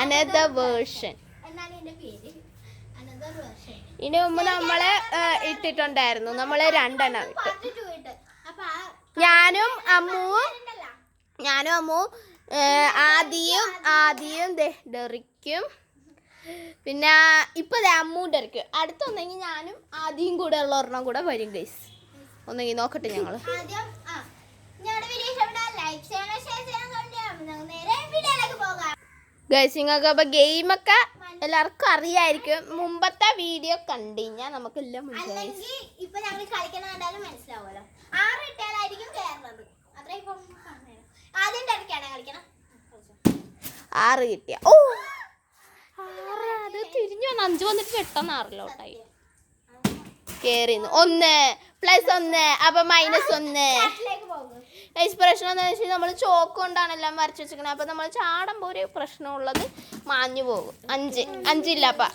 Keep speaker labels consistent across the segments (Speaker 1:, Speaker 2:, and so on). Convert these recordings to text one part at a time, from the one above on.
Speaker 1: Another version. ഇതിന് മുമ്പ് നമ്മള് ഇട്ടിട്ടുണ്ടായിരുന്നു. നമ്മള് 2 എണ്ണം ഇട്ട്. ഞാനും അമ്മുവും ആദിയും ഡെറിക്കും. പിന്നെ ഇപ്പൊ അമ്മുവും ഡെറിക്കും. അടുത്തൊന്നെങ്കിൽ ഞാനും ആദ്യം കൂടെ ഉള്ള ഒരെണ്ണം കൂടെ വരും ഗൈസ്. ഒന്നെങ്കിൽ നോക്കട്ടെ ഞങ്ങള്. ഗൈസ് നിങ്ങൾക്ക് അപ്പൊ ഗെയിമൊക്കെ എല്ലാവർക്കും അറിയായിരിക്കും. മുമ്പത്തെ വീഡിയോ കണ്ടുകഴിഞ്ഞാൽ നമുക്ക് എല്ലാം മനസ്സിലാവും. ആറ് കിട്ടിയ ഓ 6 അത് തിരിഞ്ഞു വന്ന് 5 വന്നിട്ട് പെട്ടെന്ന് 6ലോട്ടായി കേറിന്നു. 1 + 1 അപ്പൊ -1. പ്രശ്നം എന്താ വെച്ചാൽ നമ്മൾ ചോക്ക് കൊണ്ടാണ് എല്ലാം വരച്ചു വെച്ചിരിക്കണത്. അപ്പൊ നമ്മൾ ചാടുമ്പോൾ ഒരു പ്രശ്നമുള്ളത് മാഞ്ഞു പോകും. 5 ഇല്ല അപ്പൊ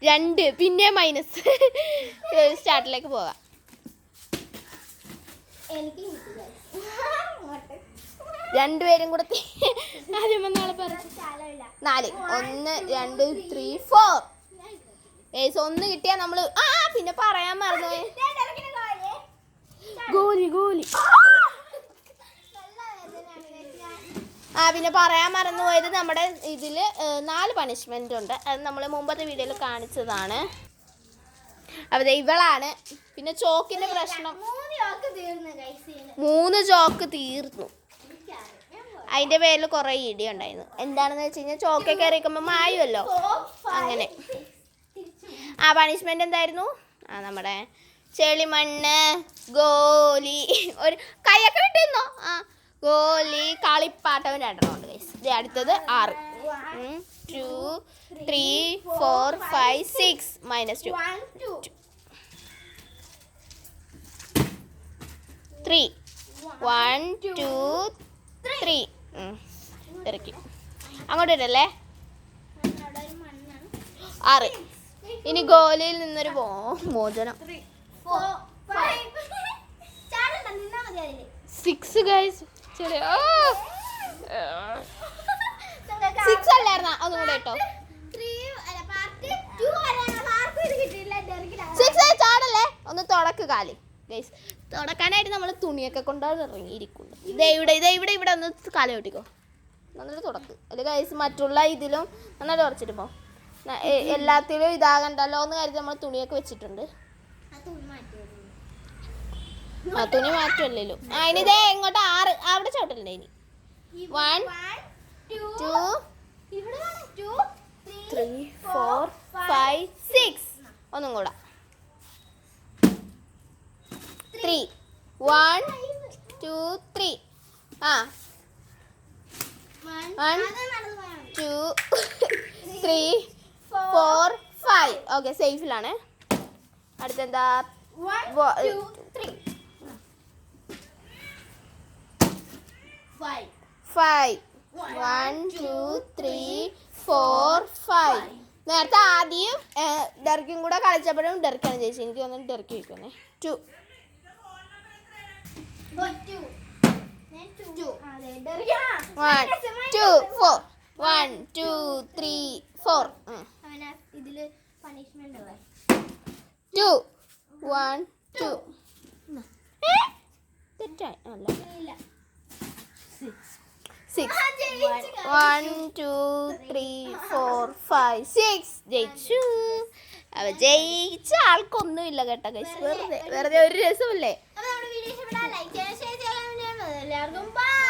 Speaker 1: 2 പിന്നെ മൈനസ്. സ്റ്റാർട്ടിലേക്ക് പോകാം. രണ്ടുപേരും കൂടെ 4 1 2 3 4 1 കിട്ടിയാ നമ്മള് പിന്നെ പറയാൻ മറന്നു. ഗോലി പിന്നെ പറയാൻ മറന്നുപോയത് നമ്മുടെ ഇതില് 4 പണിഷ്മെന്റ് ഉണ്ട്. അത് നമ്മൾ മുമ്പത്തെ വീഡിയോയിൽ കാണിച്ചതാണ്. അതെ ഇവളാണ്. പിന്നെ ചോക്കിന്റെ പ്രശ്നം 3 ചോക്ക് തീർന്നു. അതിന്റെ പേരിൽ കുറെ ഇടി ഉണ്ടായിരുന്നു. എന്താണെന്ന് വെച്ച് കഴിഞ്ഞാൽ ചോക്കെ കയറിക്കുമ്പോ മായുമല്ലോ അങ്ങനെ. പണിഷ്മെന്റ് എന്തായിരുന്നു? നമ്മുടെ ചെളിമണ്ണ്, ഗോലി, ഒരു കൈയൊക്കെ വിട്ടിരുന്നോ? ഗോലി, കളിപ്പാട്ടം 2 എണ്ണം ഉണ്ട് ഗൈസ്. അടുത്തത് 6 1 2 3 4 5 6 -2 3 1 2 3 ഇറക്കി അങ്ങോട്ട് ഇടല്ലേ. 6 ഇനി ഗോലിയിൽ നിന്നൊരു മോചനം. 6 ഗൈസ്. 6 അല്ലായിരുന്ന ഒന്നും കൂടെ കേട്ടോ. 6 ചാടല്ലേ. ഒന്ന് തുടക്ക് കാലി ഗൈസ്. തുടക്കാനായിട്ട് നമ്മൾ തുണിയൊക്കെ കൊണ്ടാണ് ഇറങ്ങിയിരിക്കുന്നത്. ഇവിടെ ഒന്ന് കാല കെട്ടിക്കോ. നന്നായിട്ട് തുടക്ക്. അല്ലെ ഗൈസ് മറ്റുള്ള ഇതിലും നന്നായിട്ട് തുടച്ചിട്ട് പോ. എല്ലാത്തിലും ഇതാകണ്ടല്ലോ എന്ന് കരുതി നമ്മൾ തുണിയൊക്കെ വെച്ചിട്ടുണ്ട്. തുണി മാറ്റുമല്ലോ. ഇനിതേ ഇങ്ങോട്ട് 6 അവിടെ ചോട്ടല്ലേ. ഇനി 1 2 3 4 5 6 ഒന്നും കൂടെ 3 1 2 3 1 2 3 4 5 ഓക്കെ സേഫിലാണ്. അടുത്തെന്താ 1 2 3 5 1 2 3 4 5. നേരത്തെ ആദ്യം ഡെർക്കും കൂടെ കളിച്ചപ്പോഴും ഡെർക്കാണ് ചേച്ചി. എനിക്ക് തോന്നുന്നു ഡെർക്ക് വയ്ക്കുന്നേ. 2 1 2 4 1 2 3 4 ഇതില് പണിഷ്മെന്റ് 2 1 2 തെറ്റായി അല്ല 6 1 2 3 4 5 6 ജയിച്ചു. അവ ജയിച്ച ആൾക്കൊന്നുമില്ല കേട്ടോ ഗൈസ്. വെറുതെ ഒരു രസമില്ലേ. എല്ലാവർക്കും ബൈ.